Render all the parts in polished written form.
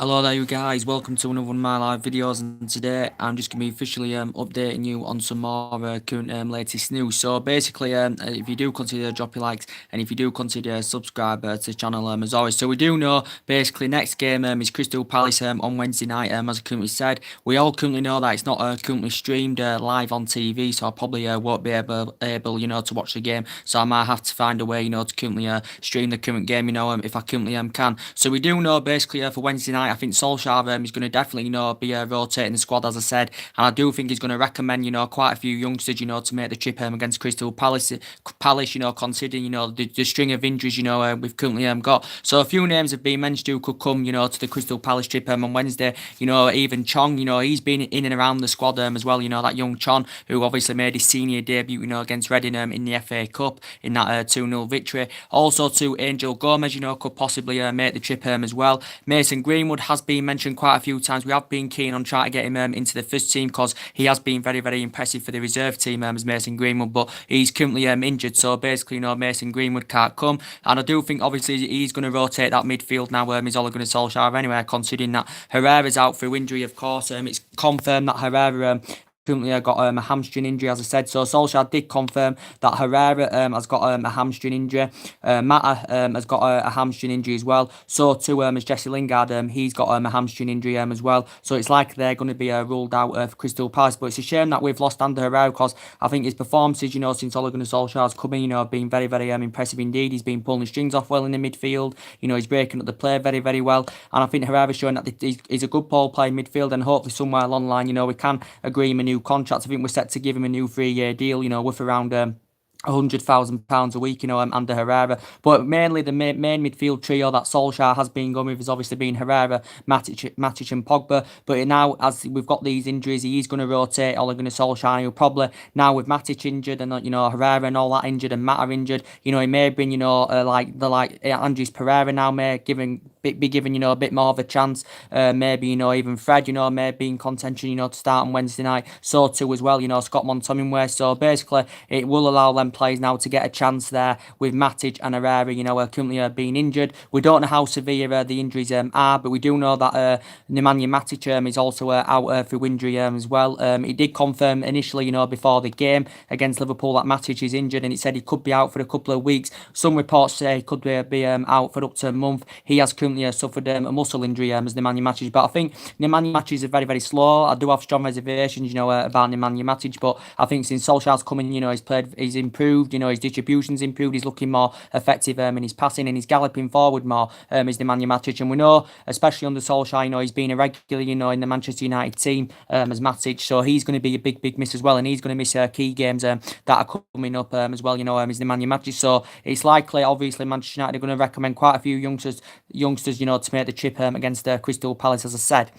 Hello there, you guys. Welcome to another one of my live videos, and today I'm just gonna be officially updating you on some more current latest news. So basically, if you do consider drop your likes, and if you do consider subscribe to the channel as always. So we do know basically next game is Crystal Palace on Wednesday night. As I currently said, we all currently know that it's not currently streamed live on TV, so I probably won't be able to watch the game. So I might have to find a way to currently stream the current game if I currently can. So we do know basically for Wednesday night. I think Solskjaer is going to definitely, be rotating the squad, as I said, and I do think he's going to recommend, quite a few youngsters, to make the trip against Crystal Palace. Considering, the string of injuries, we've currently got. So a few names have been mentioned who could come, to the Crystal Palace trip on Wednesday. Even Chong, he's been in and around the squad as well. That young Chong who obviously made his senior debut, against Reading in the FA Cup in that 2-0 victory. Also to Angel Gomez, could possibly make the trip as well. Mason Greenwood has been mentioned quite a few times. We have been keen on trying to get him into the first team because he has been very, very impressive for the reserve team as Mason Greenwood, but he's currently injured, so basically, Mason Greenwood can't come. And I do think obviously he's going to rotate that midfield now. He's Ole Gunnar Solskjaer anyway, considering that Herrera's out through injury, of course. It's confirmed that Herrera currently got a hamstring injury, as I said. So Solskjaer did confirm that Herrera has got a hamstring injury. Mata has got a hamstring injury as well. So too has Jesse Lingard. He's got a hamstring injury as well. So it's like they're going to be ruled out for Crystal Palace. But it's a shame that we've lost Ander Herrera because I think his performances, since Ole Gunnar Solskjaer's come in, have been very, very impressive indeed. He's been pulling the strings off well in the midfield. He's breaking up the play very, very well. And I think Herrera's showing that he's a good ball player in midfield, and hopefully somewhere along the line, we can agree him a new contract. I think we're set to give him a new 3-year deal, worth around £100,000 a week, under Herrera. But mainly the main midfield trio that Solskjaer has been going with has obviously been Herrera, Matic and Pogba. But now, as we've got these injuries, he is going to rotate Ole Gunnar Solskjaer. He'll probably, now with Matic injured and, Herrera and all that injured and Mata injured, he may bring, Andres Pereira now may be given, a bit more of a chance. Maybe, even Fred, may be in contention, to start on Wednesday night. So too as well, Scott McTominay. So basically, it will allow them players now to get a chance there with Matic and Herrera, currently being injured. We don't know how severe the injuries are, but we do know that Nemanja Matic is also out through injury as well. He did confirm initially, before the game against Liverpool that Matic is injured, and he said he could be out for a couple of weeks. Some reports say he could be out for up to a month. He has currently suffered a muscle injury as Nemanja Matic, but I think Nemanja Matic is very, very slow. I do have strong reservations, about Nemanja Matic, but I think since Solskjaer's coming, he's improved. His distribution's improved. He's looking more effective in his passing, and he's galloping forward more. Is Nemanja Matic, and we know, especially under Solskjaer, he's been a regular, in the Manchester United team as Matic, so he's going to be a big, big miss as well, and he's going to miss key games that are coming up as well. Is Nemanja Matic, so it's likely, obviously, Manchester United are going to recommend quite a few youngsters, to make the trip against Crystal Palace, as I said.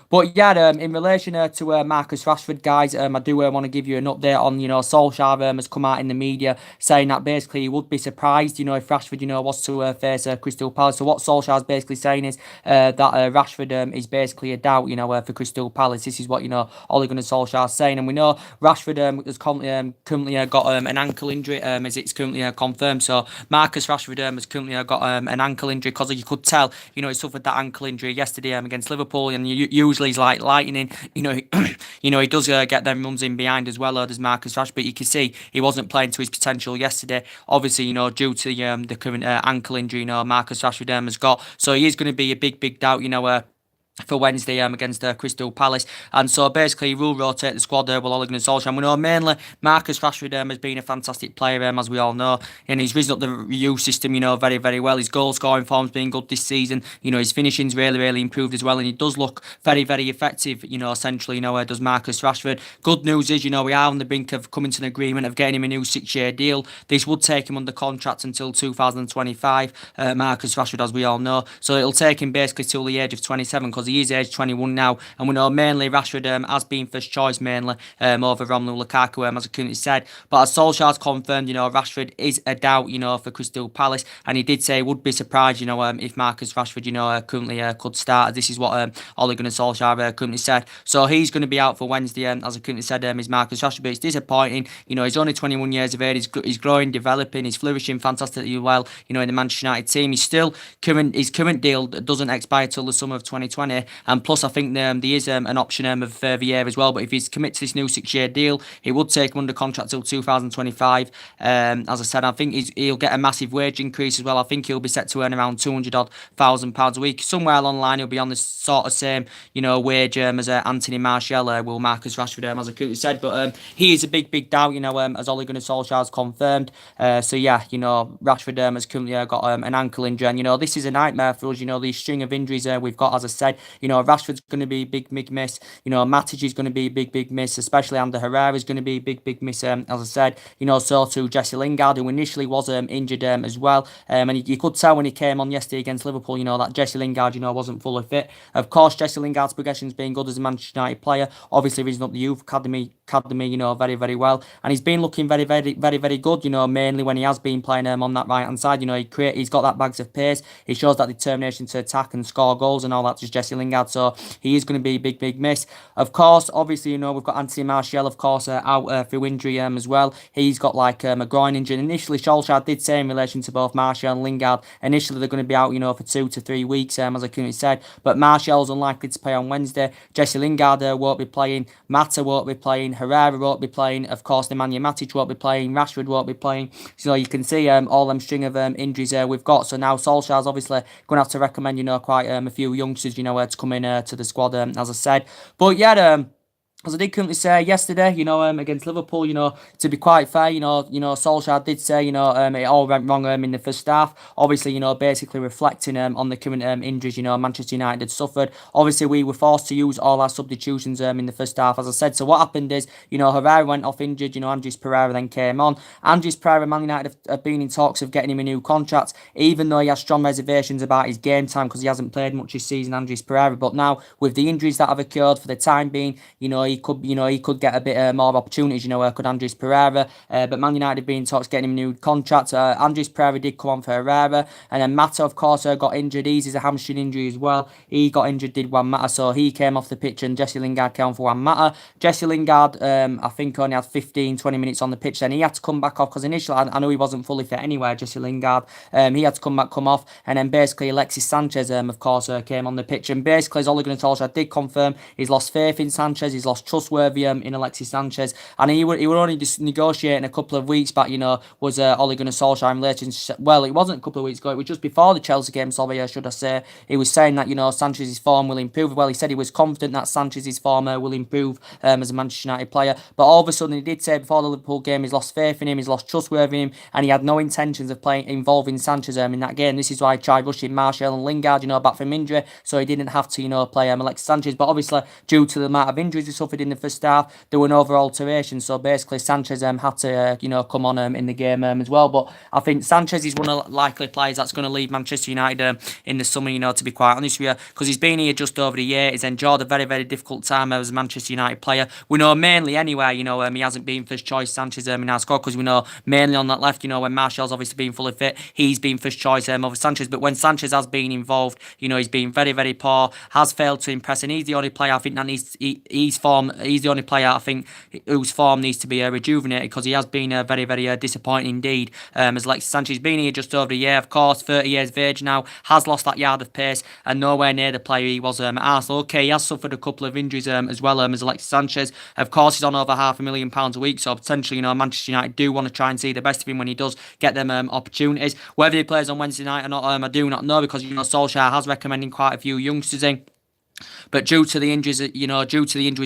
But yeah, in relation to Marcus Rashford, guys, I do want to give you an update on, Solskjaer has come out in the media saying that basically he would be surprised, if Rashford, was to face Crystal Palace. So what Solskjaer is basically saying is that Rashford is basically a doubt, for Crystal Palace. This is what, Ole Gunnar Solskjaer is saying. And we know Rashford has currently got an ankle injury, as it's currently confirmed. So Marcus Rashford has currently got an ankle injury because you could tell, he suffered that ankle injury yesterday against Liverpool, and usually he's like lightning. He does get them runs in behind as well, does Marcus Rashford. But you can see he wasn't playing to his potential yesterday. Obviously, due to the current ankle injury, Marcus Rashford has got. So he is going to be a big, big doubt, for Wednesday against Crystal Palace. And so basically he will rotate the squad while Ole Gunnar Solskjaer. And we know mainly Marcus Rashford has been a fantastic player, as we all know, and he's risen up the youth system, very, very well. His goal scoring form's been good this season. His finishing's really, really improved as well, and he does look very, very effective, centrally, does Marcus Rashford. Good news is, we are on the brink of coming to an agreement of getting him a new 6-year deal. This would take him under contract until 2025, Marcus Rashford, as we all know. So it'll take him basically till the age of 27, because he is age 21 now, and we know mainly Rashford has been first choice mainly over Romelu Lukaku, as I currently said. But as Solskjaer's confirmed, Rashford is a doubt, for Crystal Palace, and he did say he would be surprised, if Marcus Rashford, currently could start. This is what Ole Gunnar Solskjaer currently said. So he's going to be out for Wednesday, as I currently said, is Marcus Rashford. But it's disappointing, he's only 21 years of age. He's growing, developing, he's flourishing fantastically well, in the Manchester United team. His current deal doesn't expire till the summer of 2020. definitely. And plus, I think there is an option of a further year as well. But if he's commit to this new 6-year deal, he would take him under contract till 2025. As I said, I think he'll get a massive wage increase as well. I think he'll be set to earn around 200 odd thousand pounds a week. Somewhere along the line, he'll be on the sort of same, wage as Anthony Martial will Marcus Rashford, as I quickly said. But he is a big doubt, as Ole Gunnar Solskjaer's confirmed. So yeah, Rashford has currently got an ankle injury, and this is a nightmare for us. These string of injuries we've got, as I said. Rashford's going to be a big miss. Matic is going to be a big miss, especially Ander Herrera is going to be a big miss. As I said, so too Jesse Lingard, who initially was injured as well. And you could tell when he came on yesterday against Liverpool, that Jesse Lingard, wasn't fully fit. Of course, Jesse Lingard's progression's been good as a Manchester United player. Obviously, he's not the youth academy, very well, and he's been looking very good. Mainly when he has been playing on that right hand side. He's got that bags of pace. He shows that determination to attack and score goals and all that. Just Jesse Lingard, so he is going to be a big miss. Of course, obviously, we've got Anthony Martial, of course, out through injury as well. He's got like a groin injury. Initially, Solskjaer did say in relation to both Martial and Lingard, initially they're going to be out, for 2 to 3 weeks, as I currently said. But Martial's unlikely to play on Wednesday. Jesse Lingard won't be playing. Mata won't be playing. Herrera won't be playing. Of course, Nemanja Matic won't be playing. Rashford won't be playing. So you can see all them string of injuries we've got. So now Solskjaer's obviously going to have to recommend, quite a few youngsters, to come in to the squad, as I said. But yeah, as I did currently say yesterday, against Liverpool, to be quite fair, Solskjaer did say, it all went wrong in the first half. Obviously, basically reflecting on the current injuries, Manchester United had suffered. Obviously, we were forced to use all our substitutions in the first half, as I said. So what happened is, Herrera went off injured, Andres Pereira then came on. Andres Pereira, Man United have been in talks of getting him a new contract, even though he has strong reservations about his game time because he hasn't played much this season, Andres Pereira. But now, with the injuries that have occurred for the time being, he could get a bit more opportunities, could Andres Pereira. But Man United being talks getting him a new contract. Andres Pereira did come on for Herrera, and then Mata, of course, got injured. He's a hamstring injury as well. He got injured, did Juan Mata, so he came off the pitch, and Jesse Lingard came on for Juan Mata. Jesse Lingard, I think, only had 15-20 minutes on the pitch. Then he had to come back off because initially I know he wasn't fully fit anyway. Jesse Lingard, he had to come off, and then basically Alexis Sanchez, of course, came on the pitch, and basically as Ole Gunnar Solskjaer did confirm, he's lost faith in Sanchez. He's lost trustworthy in Alexis Sanchez, and he were only just negotiating a couple of weeks back, was Ole Gunnar Solskjaer in relation to, well, it wasn't a couple of weeks ago, it was just before the Chelsea game, should I say. He was saying that, Sanchez's form will improve. Well, he said he was confident that Sanchez's form will improve as a Manchester United player, but all of a sudden he did say before the Liverpool game he's lost faith in him, he's lost trustworthy in him, and he had no intentions of involving Sanchez in that game. This is why he tried rushing Martial and Lingard, back from injury, so he didn't have to, play Alexis Sanchez. But obviously, due to the amount of injuries he suffered in the first half, there were no other alterations. So basically, Sanchez had to, come on in the game as well. But I think Sanchez is one of the likely players that's going to leave Manchester United in the summer, to be quite honest with you, because he's been here just over a year. He's enjoyed a very difficult time as a Manchester United player. We know mainly anyway, he hasn't been first choice, Sanchez, in our squad, because we know mainly on that left, when Martial's obviously been fully fit, he's been first choice over Sanchez. But when Sanchez has been involved, he's been very poor, has failed to impress, and he's the only player I think that needs he's the only player I think whose form needs to be rejuvenated, because he has been very disappointing indeed. As Alexis Sanchez been here just over a year, of course, 30 years of age now, has lost that yard of pace and nowhere near the player he was at Arsenal. Okay, he has suffered a couple of injuries as well as Alexis Sanchez. Of course, he's on over £500,000 a week, so potentially, Manchester United do want to try and see the best of him when he does get them opportunities. Whether he plays on Wednesday night or not, I do not know, because Solskjaer has recommended quite a few youngsters in. But due to the injuries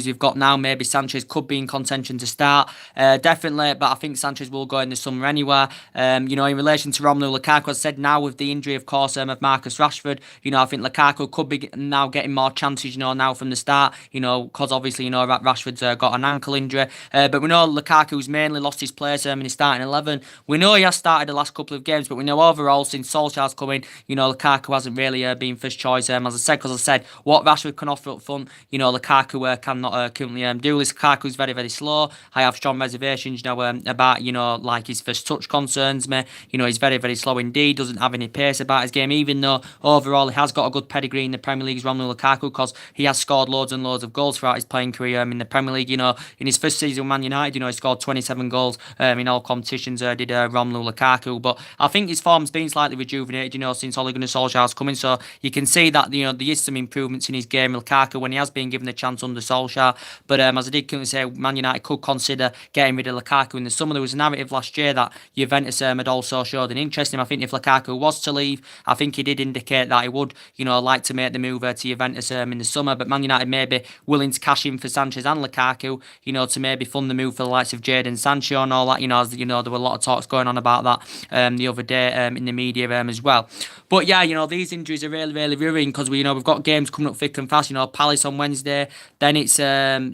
we've got now, maybe Sanchez could be in contention to start. Definitely, but I think Sanchez will go in the summer anyway. In relation to Romelu Lukaku, as I said, now with the injury, of course, of Marcus Rashford, I think Lukaku could be now getting more chances, now from the start, because obviously, Rashford's got an ankle injury. But we know Lukaku's mainly lost his place in his starting 11. We know he has started the last couple of games, but we know overall, since Solskjaer's come in, Lukaku hasn't really been first choice, as I said, because I said, what Rashford can offer up front, Lukaku cannot currently do this. Lukaku's very slow. I have strong reservations, about, like his first touch concerns me. He's very slow indeed, doesn't have any pace about his game, even though overall he has got a good pedigree in the Premier League, Romelu Lukaku, because he has scored loads and loads of goals throughout his playing career in the Premier League. In his first season with Man United, he scored 27 goals in all competitions, did Romelu Lukaku. But I think his form's been slightly rejuvenated, since Ole Gunnar Solskjaer's coming, so you can see that, there is some improvements in his game, Lukaku, when he has been given the chance under Solskjaer. But as I did currently say, Man United could consider getting rid of Lukaku in the summer. There was a narrative last year that Juventus had also showed an interest in him. I think if Lukaku was to leave, I think he did indicate that he would, like to make the move to Juventus in the summer. But Man United may be willing to cash in for Sanchez and Lukaku, to maybe fund the move for the likes of Jadon Sancho and all that. As there were a lot of talks going on about that the other day in the media as well. But yeah, these injuries are really, really worrying because we've got games coming up thick and fast. Palace on Wednesday, then it's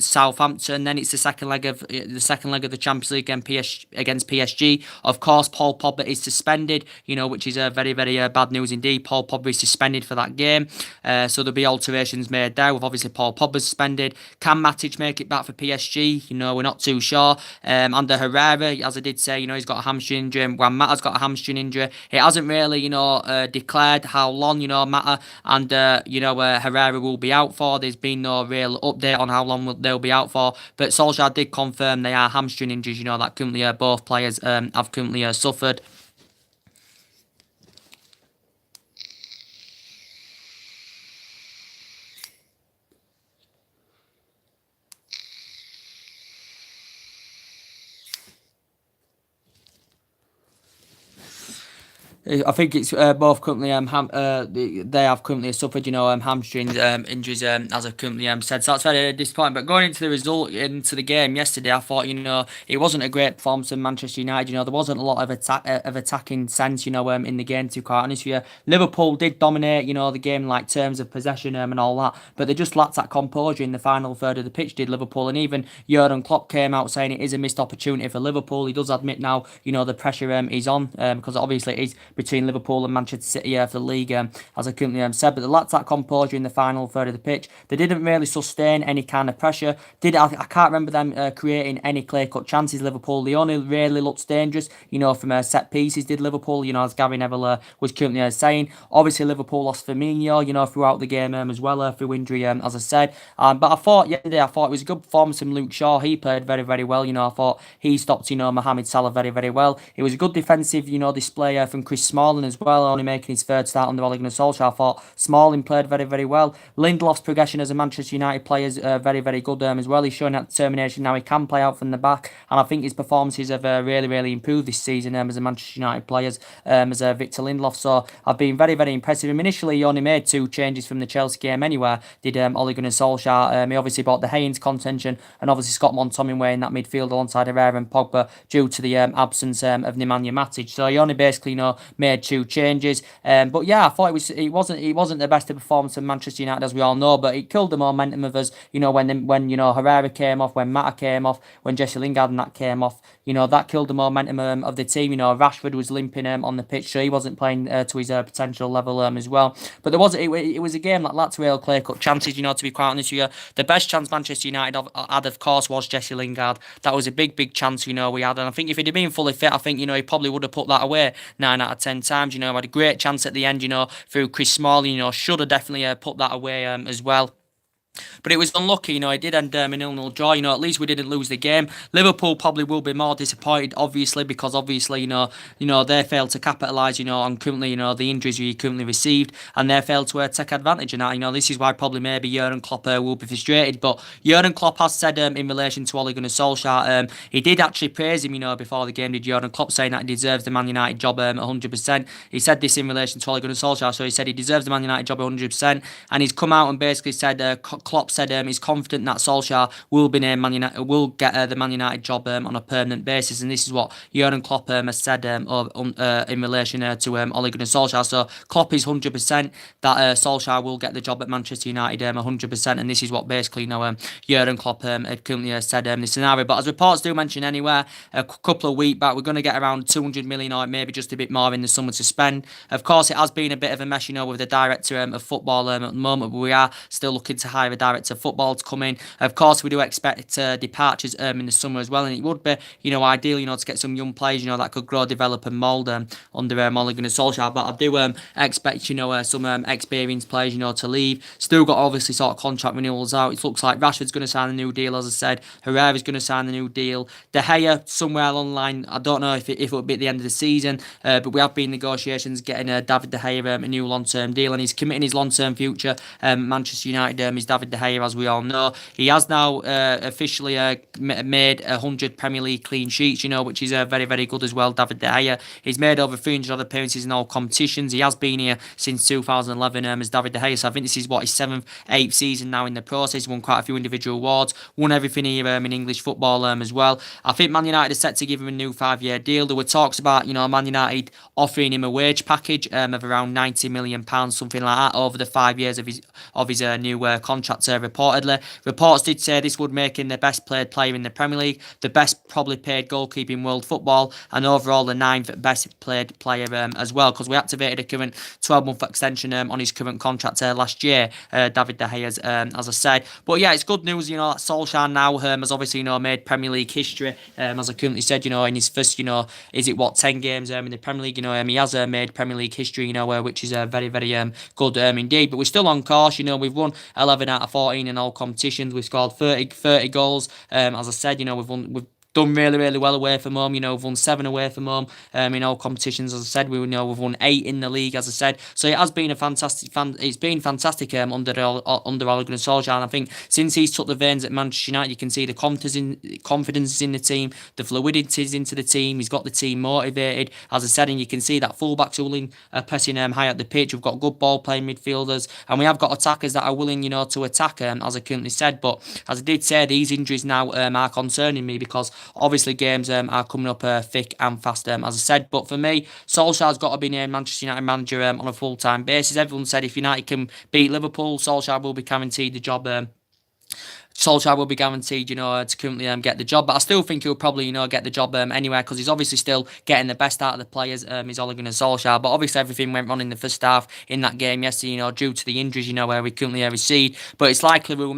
Southampton, then it's the second leg of the Champions League against PSG. Of course, Paul Pogba is suspended, which is very, very bad news indeed. Paul Pogba is suspended for that game, so there'll be alterations made there. With obviously Paul Pogba suspended. Can Matic make it back for PSG? We're not too sure. Under Herrera, as I did say, he's got a hamstring injury. Juan Mata's got a hamstring injury. It hasn't really, declared how long, Mata and Herrera will be out for. There's been no real update on how long they'll be out for. But Solskjaer did confirm they are hamstring injuries. That currently both players have currently suffered. I think it's both currently they have currently suffered hamstring injuries as I've currently said, so that's very disappointing. But going into the result into the game yesterday, I thought it wasn't a great performance from Manchester United. There wasn't a lot of attacking sense in the game, to be quite honest with you. Liverpool did dominate the game like terms of possession and all that, but they just lacked that composure in the final third of the pitch, did Liverpool. And even Jurgen Klopp came out saying it is a missed opportunity for Liverpool. He does admit now the pressure is on because obviously it is between Liverpool and Manchester City for the league, as I currently said. But they lacked that composure in the final third of the pitch. They didn't really sustain any kind of pressure. I can't remember them creating any clear-cut chances, Liverpool. They only really looked dangerous, from set pieces, did Liverpool, as Gary Neville was currently saying. Obviously, Liverpool lost Firmino, throughout the game as well, through injury, as I said. But I thought yesterday, it was a good performance from Luke Shaw. He played very, very well. I thought he stopped, Mohamed Salah very, very well. It was a good defensive, display from Chris Smalling as well, only making his third start under Ole Gunnar Solskjaer. I thought Smalling played very, very well. Lindelof's progression as a Manchester United player is very, very good as well. He's showing that determination now. He can play out from the back, and I think his performances have really, really improved this season as a Manchester United players, as Victor Lindelof. So I've been very, very impressed with him. Initially, he only made 2 changes from the Chelsea game anywhere, did Ole Gunnar Solskjaer. He obviously brought De Gea into contention, and obviously Scott McTominay in that midfield alongside Herrera and Pogba due to the absence of Nemanja Matic. So he only basically made 2 changes. But yeah, I thought it wasn't the best of performance of Manchester United, as we all know, but it killed the momentum of us. When Herrera came off, when Mata came off, when Jesse Lingard and that came off, that killed the momentum of the team. Rashford was limping on the pitch, so he wasn't playing to his potential level as well. But it was a game that lacked real clear-cut chances. To be quite honest with you, the best chance Manchester United had, of course, was Jesse Lingard. That was a big, big chance. We had, and I think if he'd have been fully fit, I think he probably would have put that away 9 out of 10 times. Had a great chance at the end. Through Chris Smalling. Should have definitely put that away as well. But it was unlucky, it did end in 0-0 draw. At least we didn't lose the game. Liverpool probably will be more disappointed, obviously, because they failed to capitalise, on currently, the injuries we currently received, and they failed to take advantage of that. This is why probably maybe Jurgen Klopp will be frustrated. But Jurgen Klopp has said in relation to Ole Gunnar Solskjaer, he did actually praise him, before the game, did Jurgen Klopp, saying that he deserves the Man United job 100%. He said this in relation to Ole Gunnar Solskjaer, so he said he deserves the Man United job 100%, and he's come out and basically said Klopp said he's confident that Solskjaer will be named will get the Man United job on a permanent basis, and this is what Jurgen Klopp has said in relation to Ole Gunnar Solskjaer. So Klopp is 100% that Solskjaer will get the job at Manchester United 100%, and this is what basically Jurgen Klopp had currently said in this scenario. But as reports do mention anywhere, a couple of weeks back, we're going to get around 200 million or maybe just a bit more in the summer to spend. Of course, it has been a bit of a mess, with the director of football at the moment, but we are still looking to hire via the director of football to come in. Of course, we do expect departures in the summer as well, and it would be, ideal, to get some young players, that could grow, develop, and mould under Ole Gunnar Solskjaer. But I do expect, some experienced players, to leave. Still got obviously sort of contract renewals out. It looks like Rashford's going to sign a new deal, as I said. Herrera's going to sign a new deal. De Gea somewhere along the line. I don't know if it will be at the end of the season, but we have been in negotiations getting David De Gea a new long-term deal, and he's committing his long-term future. Manchester United is David De Gea, as we all know. He has now officially made 100 Premier League clean sheets, which is very, very good as well. David De Gea. He's made over 300 other appearances in all competitions. He has been here since 2011 as David De Gea, so I think this is his 7th, 8th season now in the process. Won quite a few individual awards, won everything here in English football as well. I think Man United is set to give him a new 5-year deal. There were talks about, Man United offering him a wage package of around £90 million, something like that, over the 5 years of his new contract. Reportedly, reports did say this would make him the best paid player in the Premier League, the best probably paid goalkeeper in world football, and overall the 9th best paid player as well, because we activated a current 12-month extension on his current contract last year, David De Gea's, as I said. But yeah, it's good news, that Solskjaer now has obviously, made Premier League history, as I currently said, in his first, 10 games in the Premier League, he has made Premier League history, which is very, very good indeed. But we're still on course, we've won 11 out of 14 in all competitions. We've scored 30 goals, as I said, we've done really, really well away from home. We've won 7 away from home in all competitions. As I said, we've won 8 in the league. As I said, so it has been it's been fantastic under Ole Gunnar Solskjaer. And I think since he's took the reins at Manchester United, you can see the confidence in the team, the fluidity into the team. He's got the team motivated, as I said, and you can see that fullbacks are willing, pressing high up the pitch. We've got good ball playing midfielders, and we have got attackers that are willing, to attack. As I currently said, but as I did say, these injuries now are concerning me, because obviously games are coming up thick and fast, as I said. But for me, Solskjaer's got to be named Manchester United manager on a full-time basis. Everyone said if United can beat Liverpool, Solskjaer will be guaranteed the job. Solskjaer will be guaranteed, to currently get the job. But I still think he'll probably, get the job anyway, because he's obviously still getting the best out of the players. He's Ole Gunnar Solskjaer. But obviously everything went wrong in the first half in that game yesterday, due to the injuries, where we currently recede. But it's likely we'll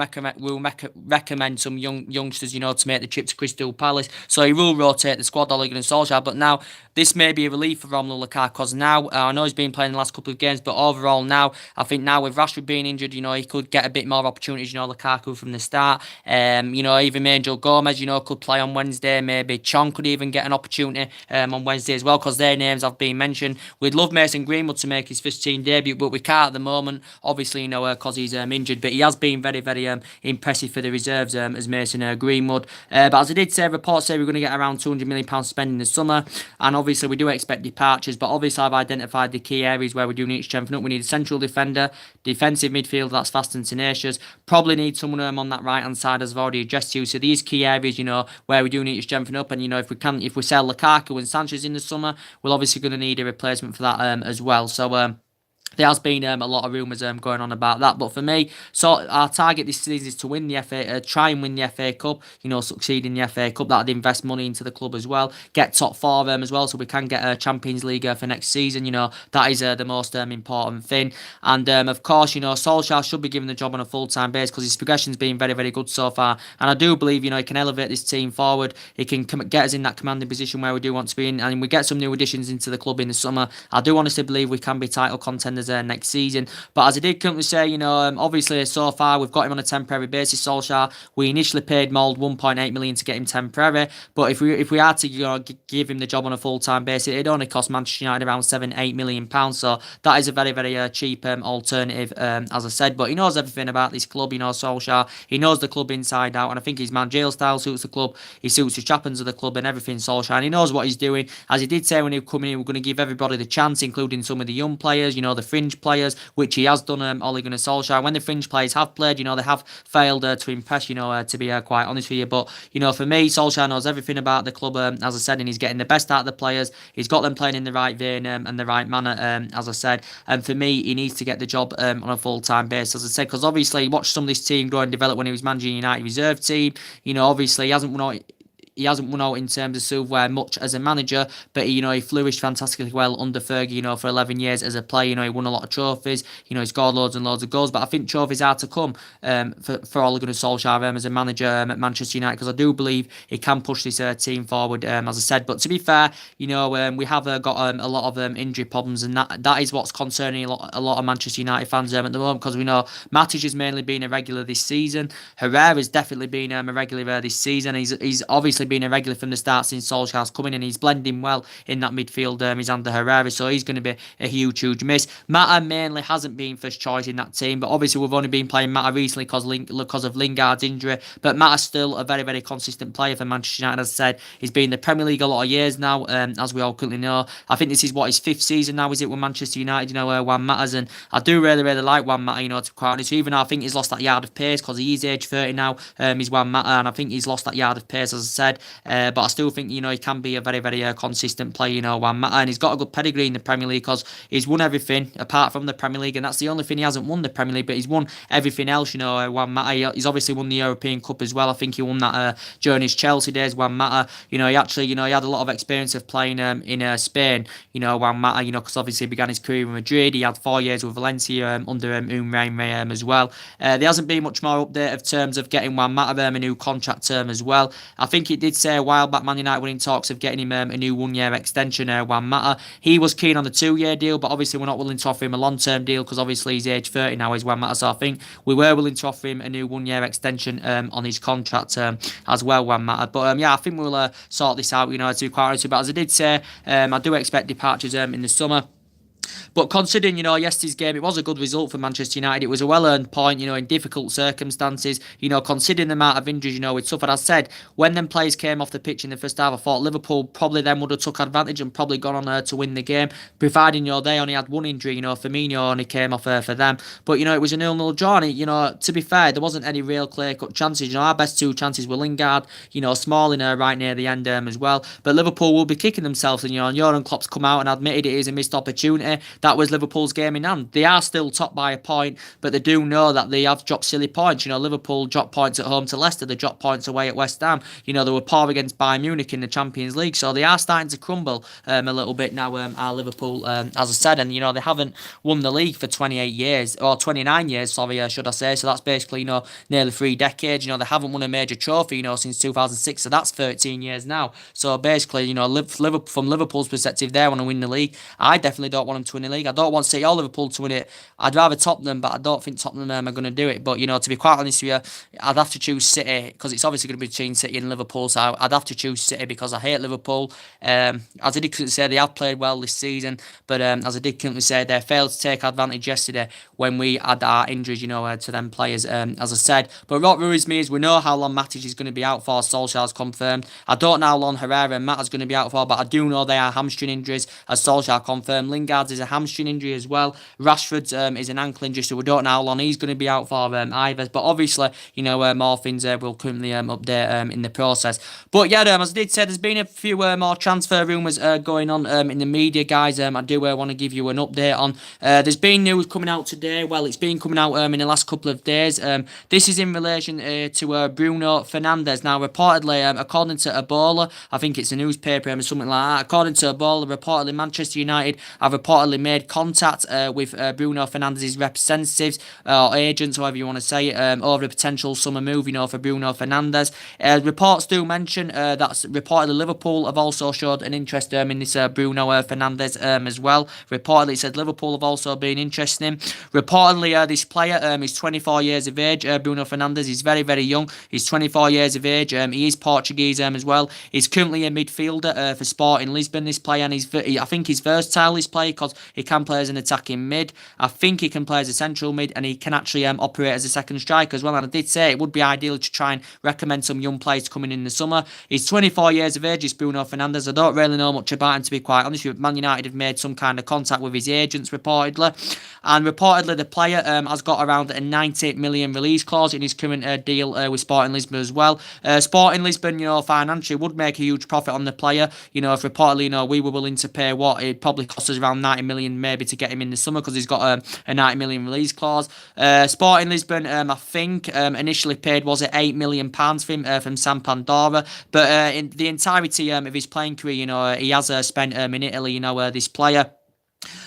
recommend some youngsters, to make the trip to Crystal Palace. So he will rotate the squad, Ole Gunnar Solskjaer. But now this may be a relief for Romelu Lukaku, because now I know he's been playing the last couple of games, but overall now I think now with Rashford being injured, he could get a bit more opportunities. Lukaku from the start. Even Angel Gomez, could play on Wednesday. Maybe Chong could even get an opportunity on Wednesday as well, because their names have been mentioned. We'd love Mason Greenwood to make his first team debut, but we can't at the moment, obviously, because he's injured. But he has been very, very impressive for the reserves as Mason Greenwood. But as I did say, reports say we're going to get around £200 million spent in the summer, and obviously we do expect departures. But obviously I've identified the key areas where we do need to strengthen up. We need a central defender, defensive midfield that's fast and tenacious. Probably need someone on that right hand side, as I've already addressed you. So these key areas, where we do need to strengthen up, and if we sell Lukaku and Sanchez in the summer, we're obviously going to need a replacement for that as well. So there has been a lot of rumours going on about that. But for me, so our target this season is to win the FA, try and win the FA Cup, succeed in the FA Cup. That'd invest money into the club as well. Get top 4 as well, so we can get a Champions League for next season. That is the most important thing. And of course, Solskjaer should be given the job on a full-time basis, because his progression's been very, very good so far. And I do believe, he can elevate this team forward. He can get us in that commanding position where we do want to be in. And we get some new additions into the club in the summer. I do honestly believe we can be title contenders next season. But as I did currently say, obviously so far we've got him on a temporary basis, Solskjaer. We initially paid Mould 1.8 million to get him temporary, but if we had to give him the job on a full-time basis, it'd only cost Manchester United around £7-8 million. So that is a very, very cheap alternative, as I said. But he knows everything about this club, Solskjaer. He knows the club inside out, and I think his managerial style suits the club. He suits the trappings of the club and everything, Solskjaer. And he knows what he's doing. As he did say when he was coming in, we're going to give everybody the chance, including some of the young players, the fringe players, which he has done, Ole Gunnar Solskjaer. When the fringe players have played, they have failed to impress, to be quite honest with you. But, for me, Solskjaer knows everything about the club, as I said, and he's getting the best out of the players. He's got them playing in the right vein and the right manner, as I said. And for me, he needs to get the job on a full-time basis, as I said, because obviously he watched some of this team grow and develop when he was managing United reserve team. Obviously he hasn't he hasn't won out in terms of silverware much as a manager, but he flourished fantastically well under Fergie, for 11 years as a player. He won a lot of trophies. He scored loads and loads of goals. But I think trophies are to come for Ole Gunnar Solskjaer as a manager at Manchester United, because I do believe he can push this team forward, as I said. But to be fair, we have got a lot of injury problems, and that is what's concerning a lot of Manchester United fans at the moment, because we know Matic has mainly been a regular this season. Herrera's definitely been a regular this season. He's obviously been a regular from the start since Solskjaer's coming in. He's blending well in that midfield. He's under Herrera, so he's going to be a huge miss. Mata mainly hasn't been first choice in that team, but obviously we've only been playing Mata recently because of Lingard's injury. But Mata's still a very consistent player for Manchester United. As I said, he's been in the Premier League a lot of years now, as we all currently know. I think this is his 5th season now, is it, with Manchester United, Juan Mata's, and I do really like Juan Mata, to be quite honest. Even though I think he's lost that yard of pace, because he is age 30 now, he's Juan Mata, and I think he's lost that yard of pace, as I said, but I still think, he can be a very consistent player, Juan Mata, and he's got a good pedigree in the Premier League, because he's won everything apart from the Premier League, and that's the only thing he hasn't won, the Premier League, but he's won everything else, Juan Mata. He's obviously won the European Cup as well. I think he won that during his Chelsea days, Juan Mata. He actually, he had a lot of experience of playing in Spain, Juan Mata, because obviously he began his career in Madrid. He had 4 years with Valencia under Unai as well. There hasn't been much more update of terms of getting Juan Mata a new contract term as well. I think it did say a while back Man United were in talks of getting him a new 1-year extension, Juan Mata. He was keen on the 2-year deal, but obviously we're not willing to offer him a long-term deal, because obviously he's age 30 now, is Juan Mata. So I think we were willing to offer him a new 1-year extension on his contract as well, Juan Mata. But I think we'll sort this out, to be quite honest. But as I did say, I do expect departures in the summer. But considering, yesterday's game, it was a good result for Manchester United. It was a well-earned point, in difficult circumstances. Considering the amount of injuries, we'd suffered. As I said, when them players came off the pitch in the first half, I thought Liverpool probably then would have took advantage and probably gone on to win the game, providing, they only had one injury. Firmino only came off for them. But, it was a 0-0 draw. And, to be fair, there wasn't any real clear-cut chances. Our best 2 chances were Lingard, Smalling right near the end as well. But Liverpool will be kicking themselves. And, Jurgen Klopp's come out and admitted it is a missed opportunity. That was Liverpool's game in hand. They are still top by a point, but they do know that they have dropped silly points. Liverpool dropped points at home to Leicester. They dropped points away at West Ham. They were poor against Bayern Munich in the Champions League. So they are starting to crumble a little bit now, our Liverpool, as I said. And, they haven't won the league for 28 years, or 29 years, sorry, should I say. So that's basically, nearly 3 decades. They haven't won a major trophy, since 2006. So that's 13 years now. So basically, from Liverpool's perspective, they want to win the league. I definitely don't want them to win the league. I don't want City or Liverpool to win it. I'd rather Tottenham, but I don't think Tottenham are going to do it. But, to be quite honest with you, I'd have to choose City, because it's obviously going to be between City and Liverpool. So I'd have to choose City, because I hate Liverpool. As I did say, they have played well this season, but as I did say, they failed to take advantage yesterday when we had our injuries, to them players, as I said. But what worries me is we know how long Matic is going to be out for. Solskjaer's confirmed. I don't know how long Herrera and Mata's going to be out for, but I do know they are hamstring injuries, as Solskjaer confirmed. Lingard's is a hamstring injury as well. Rashford is an ankle injury, so we don't know how long he's going to be out for either. But obviously, more things will currently update in the process. But yeah, as I did say, there's been a few more transfer rumours going on in the media, guys. I do want to give you an update on. There's been news coming out today. Well, it's been coming out in the last couple of days. This is in relation to Bruno Fernandes. Now, reportedly, according to Ebola, I think it's a newspaper or something like that. According to Ebola, reportedly Manchester United have reportedly made contact with Bruno Fernandes' representatives or agents, however you want to say it, over a potential summer move, for Bruno Fernandes. Reports do mention that reportedly Liverpool have also showed an interest in this Bruno Fernandes as well. Reportedly, it said Liverpool have also been interested in him. Reportedly, this player is 24 years of age. Bruno Fernandes, he's very young. He's 24 years of age. He is Portuguese as well. He's currently a midfielder for Sporting Lisbon, this player, and I think he's versatile, this player, because he can play as an attacking mid. I think he can play as a central mid, and he can actually operate as a second striker as well. And I did say it would be ideal to try and recommend some young players coming in the summer. He's 24 years of age, is Bruno Fernandes. I don't really know much about him, to be quite honest with you. Man United have made some kind of contact with his agents, reportedly. And reportedly, the player has got around a 98 million release clause in his current deal with Sporting Lisbon as well. Sporting Lisbon, financially would make a huge profit on the player. If reportedly, we were willing to pay what it probably cost us around 90 million maybe to get him in the summer because he's got a 90 million release clause. Sporting Lisbon, I think, initially paid, was it £8 million for him from San Pandora, but in the entirety of his playing career, he has spent in Italy, this player.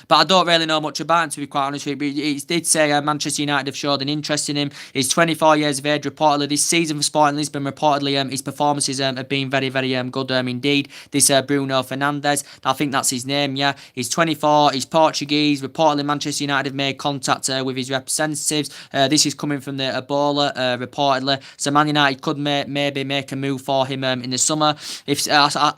But I don't really know much about him, to be quite honest with you. But he did say Manchester United have showed an interest in him. He's 24 years of age, reportedly. This season for Sporting Lisbon, reportedly, his performances have been very, very good indeed. This Bruno Fernandes, I think that's his name, yeah. He's 24, he's Portuguese. Reportedly, Manchester United have made contact with his representatives. This is coming from the Ebola, reportedly. So Man United could maybe make a move for him in the summer. If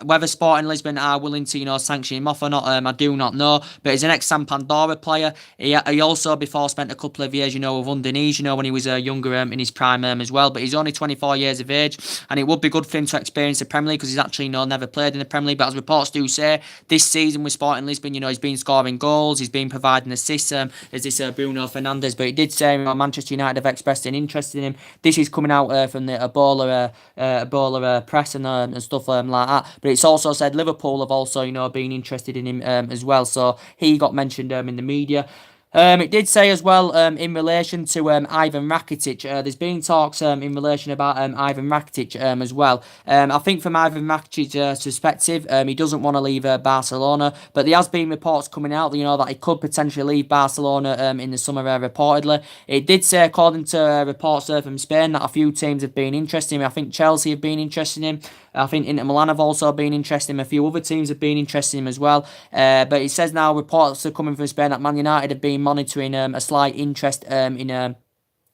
whether Sporting Lisbon are willing to, sanction him off or not, I do not know. But he's an ex-San Pandora player. He also before spent a couple of years, with Udinese, when he was younger in his prime as well. But he's only 24 years of age, and it would be good for him to experience the Premier League because he's actually never played in the Premier League. But as reports do say, this season with Sporting Lisbon, he's been scoring goals, he's been providing assists as this Bruno Fernandes. But he did say Manchester United have expressed an interest in him. This is coming out from the Ebola press and stuff like that. But it's also said Liverpool have also been interested in him as well. So he got mentioned in the media. It did say as well in relation to Ivan Rakitic, there's been talks in relation about Ivan Rakitic as well. I think from Ivan Rakitic's perspective, he doesn't want to leave Barcelona, but there has been reports coming out, that he could potentially leave Barcelona in the summer, reportedly. It did say, according to reports from Spain, that a few teams have been interested in him. I think Chelsea have been interested in him. I think Inter Milan have also been interested in him. A few other teams have been interested in him as well. But it says now reports are coming from Spain that Man United have been monitoring a slight interest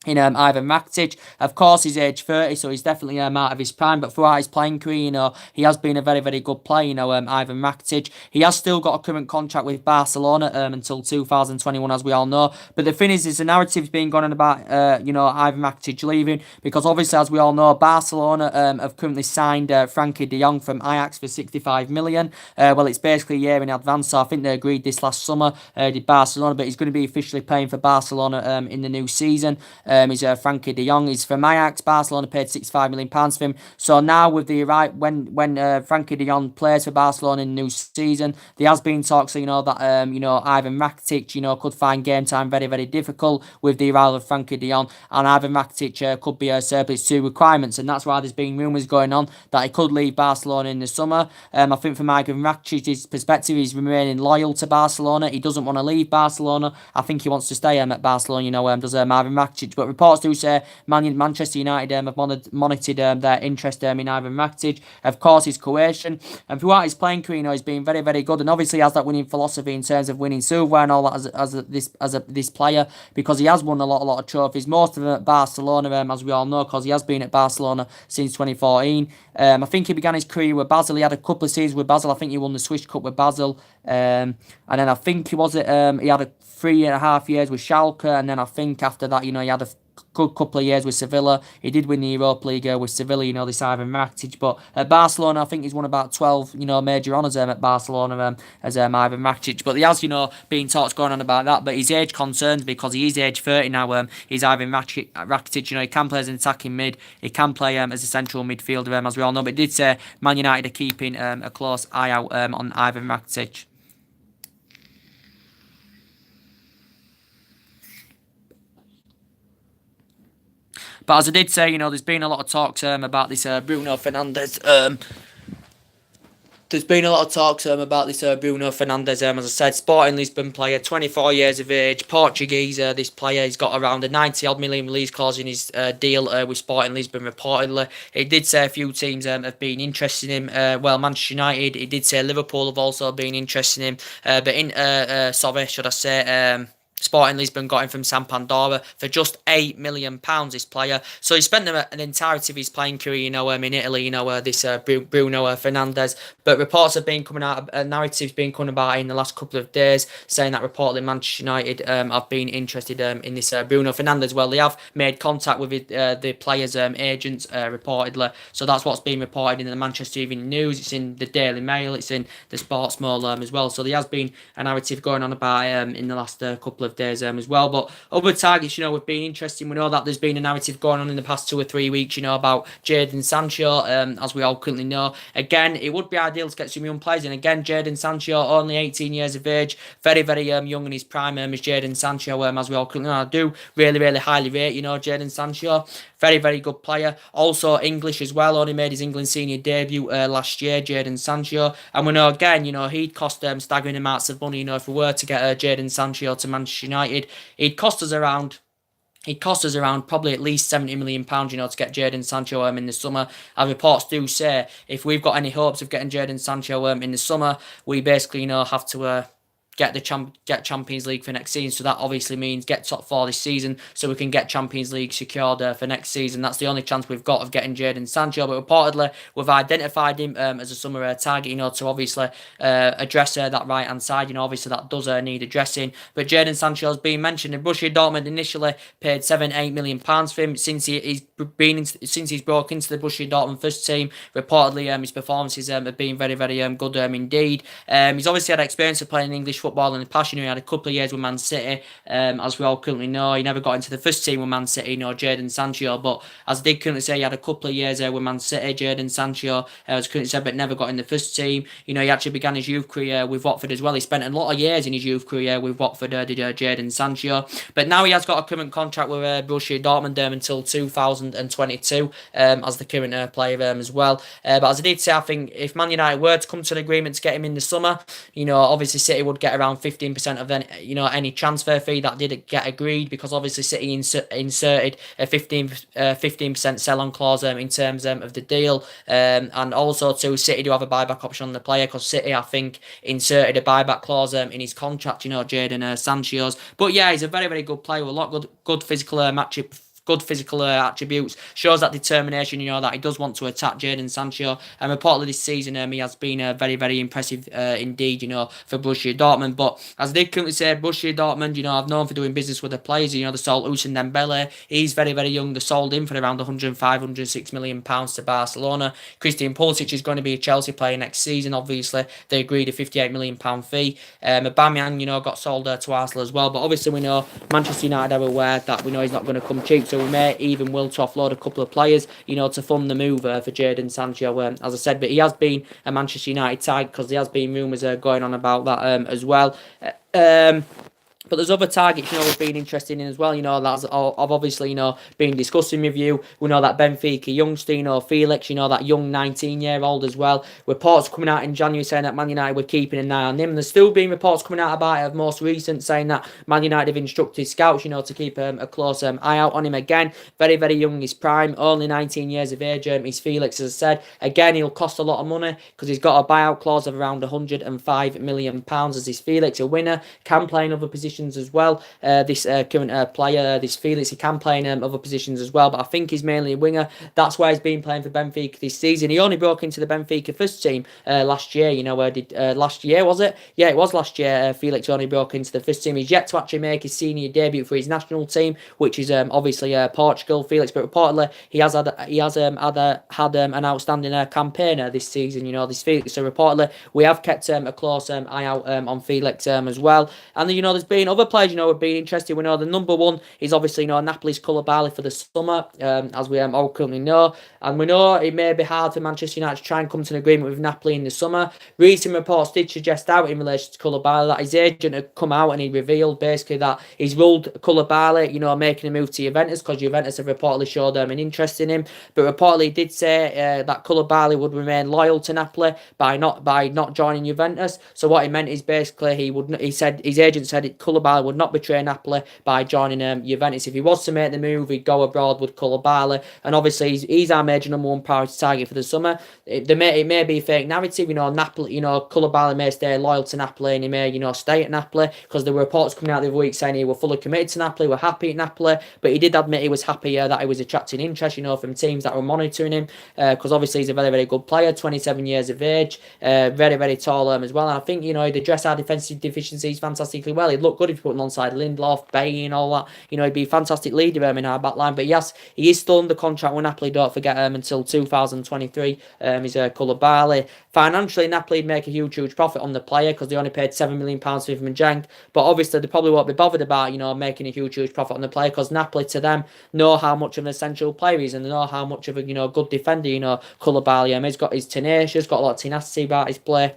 in Ivan Rakitic. Of course, he's age 30, so he's definitely out of his prime, but throughout his playing career, he has been a very, very good player, Ivan Rakitic. He has still got a current contract with Barcelona until 2021, as we all know. But the thing is the narrative's been going on about, Ivan Rakitic leaving, because obviously, as we all know, Barcelona have currently signed Frankie de Jong from Ajax for 65 million. Well, it's basically a year in advance, so I think they agreed this last summer, did Barcelona, but he's going to be officially playing for Barcelona in the new season. Is Frankie de Jong. He's from Ajax. Barcelona paid £65 million for him. So now with the when Frankie de Jong plays for Barcelona in the new season, there has been talks, that Ivan Rakitic, could find game time very, very difficult with the arrival of Frankie de Jong, and Ivan Rakitic could be a surplus to requirements, and that's why there's been rumours going on that he could leave Barcelona in the summer. I think from Ivan Rakitic's perspective, he's remaining loyal to Barcelona. He doesn't want to leave Barcelona. I think he wants to stay at Barcelona. Does Ivan Rakitic? But reports do say Manchester United have monitored their interest in Ivan Rakitic. Of course, he's Croatian, and throughout his playing career, he's been very, very good, and obviously has that winning philosophy in terms of winning silver and all that as this player, because he has won a lot of trophies, most of them at Barcelona, as we all know, because he has been at Barcelona since 2014. I think he began his career with Basel. He had a couple of seasons with Basel. I think he won the Swiss Cup with Basel, and then I think he had a 3.5 years with Schalke, and then I think after that, he had a good couple of years with Sevilla. He did win the Europa League with Sevilla, this Ivan Rakitic. But at Barcelona, I think he's won about 12, major honours at Barcelona as Ivan Rakitic. But there has, been talks going on about that. But his age concerns because he is age 30 now. He's Ivan Rakitic. He can play as an attacking mid. He can play as a central midfielder, as we all know. But he did say Man United are keeping a close eye out on Ivan Rakitic. But as I did say, there's been a lot of talks about this Bruno Fernandes. There's been a lot of talks about this Bruno Fernandes. As I said, Sporting Lisbon player, 24 years of age, Portuguese. This player, he's got around a 90-odd million release clause in his deal with Sporting Lisbon, reportedly. He did say a few teams have been interested in him. Manchester United, he did say Liverpool have also been interested in him. Sporting Lisbon got him from San Pandora for just £8 million, this player. So he spent an entirety of his playing career, in Italy, this Bruno Fernandes. But reports have been coming out, narratives been coming about in the last couple of days, saying that reportedly Manchester United have been interested in this Bruno Fernandes. Well, they have made contact with the player's agents, reportedly. So that's what's been reported in the Manchester Evening News. It's in the Daily Mail. It's in the Sports Mail as well. So there has been a narrative going on about in the last couple of of days as well. But other targets, have been interesting. We know that there's been a narrative going on in the past 2 or 3 weeks, about Jadon Sancho, as we all currently know. Again, it would be ideal to get some young players in. Again, Jadon Sancho, only 18 years of age, very, very young in his prime as Jadon Sancho, as we all currently know. I do really, really highly rate, Jadon Sancho. Very, very good player. Also English as well. Only made his England senior debut last year, Jadon Sancho. And we know, again, he'd cost staggering amounts of money. If we were to get Jadon Sancho to Manchester United, he'd cost us around probably at least £70 million, to get Jadon Sancho in the summer. As reports do say, if we've got any hopes of getting Jadon Sancho in the summer, we basically, have to get Champions League for next season. So that obviously means get top 4 this season, so we can get Champions League secured for next season. That's the only chance we've got of getting Jadon Sancho. But reportedly, we've identified him as a summer target, to obviously address that right hand side. Obviously that does need addressing. But Jadon Sancho has been mentioned. And Borussia Dortmund initially paid £7-8 million for him since he's broke into the Borussia Dortmund first team. Reportedly, his performances have been very, very good indeed. He's obviously had experience of playing English football in the past. He had a couple of years with Man City, as we all currently know. He never got into the first team with Man City, Jadon Sancho, but as I did currently say, he had a couple of years with Man City, Jadon Sancho, as currently said, but never got in the first team. He actually began his youth career with Watford as well. He spent a lot of years in his youth career with Watford, did Jadon Sancho, but now he has got a current contract with Borussia Dortmund until 2022, as the current player as well. But as I did say, I think if Man United were to come to an agreement to get him in the summer, obviously City would get around 15% of any transfer fee that did get agreed, because obviously City inserted a 15% sell-on clause in terms of the deal, and also too, City do have a buyback option on the player, because City, I think, inserted a buyback clause in his contract, Jadon Sancho's. But yeah, he's a very, very good player with a lot of good physical good physical attributes, shows that determination, that he does want to attack Jadon Sancho. And reportedly this season, he has been very, very impressive indeed, for Borussia Dortmund. But as they currently say, Borussia Dortmund, I've known for doing business with the players. They sold Ousmane Dembele. He's very, very young. They sold him for around 105, 106 million pounds to Barcelona. Christian Pulisic is going to be a Chelsea player next season. Obviously, they agreed a 58 million pound fee. Aubameyang, got sold to Arsenal as well. But obviously, we know Manchester United are aware that he's not going to come cheap. So we may even will to offload a couple of players, to fund the move for Jadon Sancho, as I said. But he has been a Manchester United tag, because there has been rumours going on about that as well. But there's other targets, we've been interested in as well, that I've obviously, been discussing with you. We know that Benfica youngster, Felix, that young 19-year-old as well. Reports coming out in January saying that Man United were keeping an eye on him. There's still been reports coming out about it, most recent, saying that Man United have instructed scouts, to keep a close eye out on him again. Very, very young in his prime, only 19 years of age. He's Felix, as I said. Again, he'll cost a lot of money, because he's got a buyout clause of around £105 million, as is Felix, a winner, can play in other positions as well. This current player, this Felix, he can play in other positions as well, but I think he's mainly a winger. That's why he's been playing for Benfica this season. He only broke into the Benfica first team last year. Last year, was it? Yeah, it was last year. Felix only broke into the first team. He's yet to actually make his senior debut for his national team, which is obviously Portugal, Felix. But reportedly, he has had an outstanding campaign this season. This Felix. So reportedly, we have kept a close eye out on Felix as well. And there's been other players, have been interested. We know the number one is obviously, Napoli's Koulibaly for the summer, as we all currently know. And we know it may be hard for Manchester United to try and come to an agreement with Napoli in the summer. Recent reports did suggest out in relation to Koulibaly that his agent had come out and he revealed basically that he's ruled Koulibaly, making a move to Juventus, because Juventus have reportedly showed an interest in him. But reportedly he did say that Koulibaly would remain loyal to Napoli by not joining Juventus. So what he meant is basically his agent said Koulibaly would not betray Napoli by joining Juventus. If he was to make the move, he'd go abroad with Koulibaly, and obviously he's our major number one priority target for the summer. It may be a fake narrative, Napoli, Koulibaly may stay loyal to Napoli, and he may, stay at Napoli, because there were reports coming out the other week saying he was fully committed to Napoli, were happy at Napoli, but he did admit he was happy that he was attracting interest, from teams that were monitoring him, because obviously he's a very, very good player, 27 years of age, very, very tall as well, and I think, he'd address our defensive deficiencies fantastically well. He'd look good if you put alongside Lindelof, Bain, all that. He'd be a fantastic leader in our back line. But yes, he is still under contract with Napoli, don't forget, until 2023. He's Koulibaly. Financially, Napoli make a huge profit on the player because they only paid £7 million for Cenk. But obviously, they probably won't be bothered about, making a huge profit on the player because Napoli, to them, know how much of an essential player he is and they know how much of a, good defender, Koulibaly. He's tenacious, got a lot of tenacity about his play.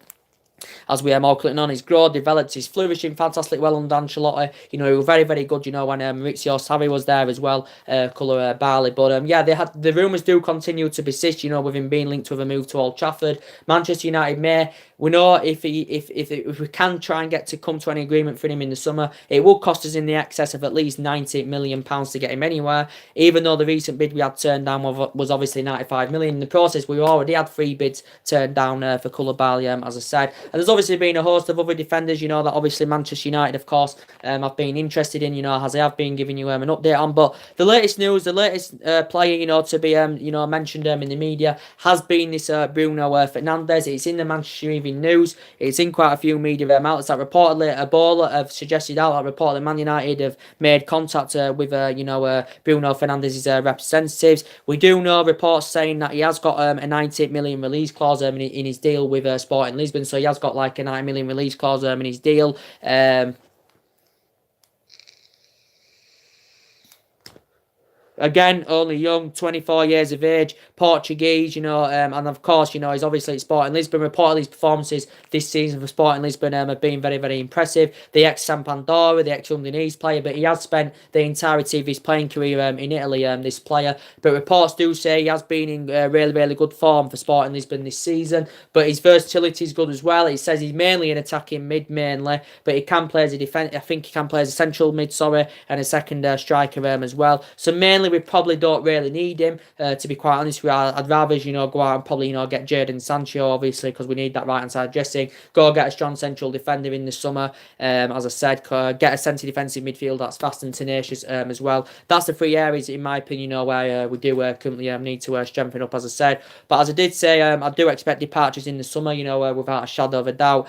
As we all clicking on, he's grown, developed, he's flourishing fantastically well under Ancelotti. He was very good, when Maurizio Sarri was there as well, Koulibaly. But yeah, the rumours do continue to persist, with him being linked with a move to Old Trafford. Manchester United may. We know if we can try and come to any agreement for him in the summer, it will cost us in the excess of at least £90 million to get him anywhere. Even though the recent bid we had turned down was obviously £95 million. In the process, we already had 3 bids turned down for Koulibaly, as I said. And there's obviously been a host of other defenders, that obviously Manchester United, of course, have been interested in, as I have been giving you an update on. But the latest news, the latest player, to be, mentioned in the media has been this Bruno Fernandes. It's in the Manchester Evening News. It's in quite a few media outlets that reportedly Ebola have suggested out that reportedly Man United have made contact with Bruno Fernandes' representatives. We do know reports saying that he has got a 90 million release clause in his deal with Sporting Lisbon, so he has got like a 9 million release clause in his deal. Again, only young, 24 years of age, Portuguese, and of course, he's obviously at Sporting Lisbon. Reportedly, his performances this season for Sporting Lisbon have been very impressive. The ex-Sampdoria, the ex-Udinese player, but he has spent the entirety of his playing career in Italy, this player. But reports do say he has been in really good form for Sporting Lisbon this season, but his versatility is good as well. It says he's mainly an attacking mid, but he can play as a defence. I think he can play as a central mid, and a second striker as well. So mainly we probably don't really need him, to be quite honest with you. I'd rather, go out and probably, get Jadon Sancho, obviously, because we need that right-hand side dressing. Go get a strong central defender in the summer, as I said. Get a centre defensive midfield that's fast and tenacious as well. That's the 3 areas, in my opinion, where we do currently need to strengthen up, as I said. But as I did say, I do expect departures in the summer, without a shadow of a doubt.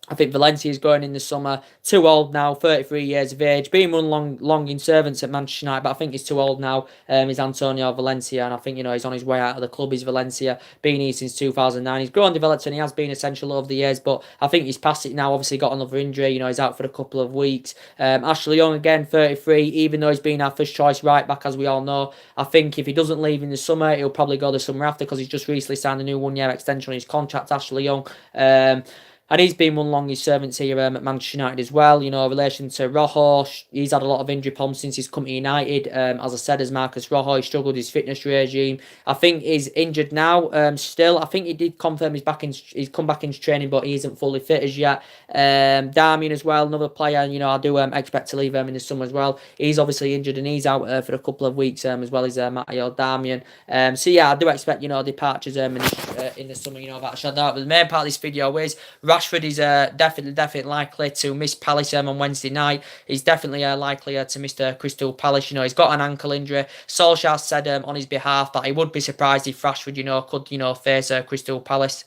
I think Valencia is going in the summer. Too old now, 33 years of age. Been one long in servants at Manchester United, but I think he's too old now. He's Antonio Valencia, and I think, he's on his way out of the club. He's Valencia, been here since 2009. He's grown, developed, and he has been essential over the years, but I think he's past it now. Obviously got another injury, he's out for a couple of weeks. Ashley Young, again, 33, even though he's been our first choice right back, as we all know. I think if he doesn't leave in the summer, he'll probably go the summer after, because he's just recently signed a new 1-year extension on his contract, Ashley Young. And he's been one longest servants here at Manchester United as well. In relation to Rojo, he's had a lot of injury problems since he's come to United. As I said, as Marcus Rojo, he struggled with his fitness regime. I think he's injured now still. I think he did confirm he's come back into training, but he isn't fully fit as yet. Darmian as well, another player, I do expect to leave him in the summer as well. He's obviously injured and he's out for a couple of weeks as well as Matteo Darmian. So yeah, I do expect, departures in the summer, that should out. But the main part of this video is Rashford is definitely likely to miss Palace on Wednesday night. He's definitely likely to miss Crystal Palace. He's got an ankle injury. Solskjaer said on his behalf that he would be surprised if Rashford, could, face Crystal Palace.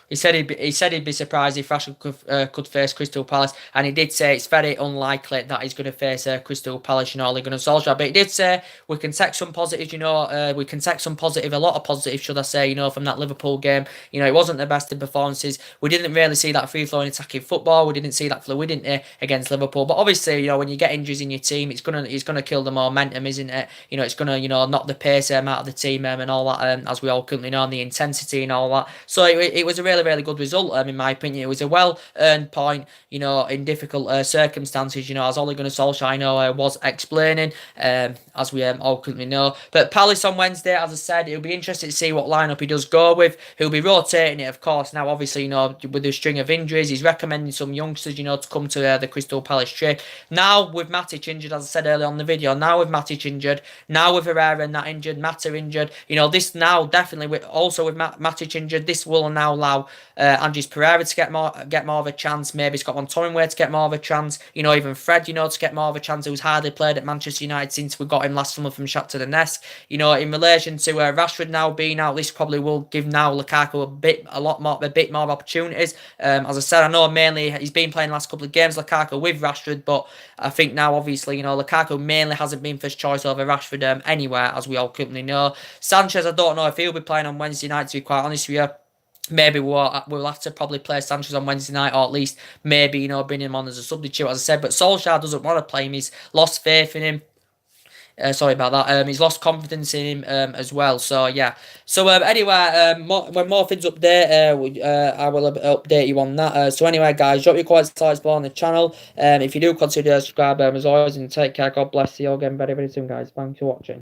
He said he'd be surprised if Rashford could face Crystal Palace, and he did say it's very unlikely that he's going to face Crystal Palace, Ole Gunnar Solskjaer. But he did say we can take some positives, we can take a lot of positives, should I say, from that Liverpool game. It wasn't the best of performances. We didn't really see that free-flowing attacking football. We didn't see that fluidity against Liverpool. But obviously, when you get injuries in your team, it's gonna kill the momentum, isn't it? It's gonna knock the pace out of the team and all that, as we all currently know, and the intensity and all that. So it was a really good result, in my opinion. It was a well-earned point, in difficult circumstances, as Ole Gunnar Solskjaer, was explaining, as we all currently know. But Palace on Wednesday, as I said, it'll be interesting to see what lineup he does go with. He'll be rotating it, of course. Now, obviously, with the string of injuries, he's recommending some youngsters, to come to the Crystal Palace trip. Now, with Matic injured, as I said earlier on the video, now with Matic injured, now with Herrera and that injured, Mata injured, this now definitely, also with Matic injured, this will now allow Andres Pereira to get more of a chance. Maybe Scott McTominay to get more of a chance. Even Fred, to get more of a chance. Who's hardly played at Manchester United since we got him last summer from Shakhtar Donetsk. In relation to Rashford now being out, this probably will give now Lukaku a bit more opportunities. As I said, I know mainly he's been playing the last couple of games, Lukaku with Rashford, but I think now obviously Lukaku mainly hasn't been first choice over Rashford anywhere, as we all currently know. Sanchez, I don't know if he'll be playing on Wednesday night, to be quite honest with you. Maybe we'll have to probably play Sanchez on Wednesday night, or at least maybe, bring him on as a substitute, as I said. But Solskjaer doesn't want to play him. He's lost faith in him. Sorry about that. He's lost confidence in him as well. So yeah. So anyway, when more things update, I will update you on that. So anyway, guys, drop your comments below on the channel. If you do consider subscribe, as always, and take care. God bless you all again very, very soon, guys. Thanks for watching.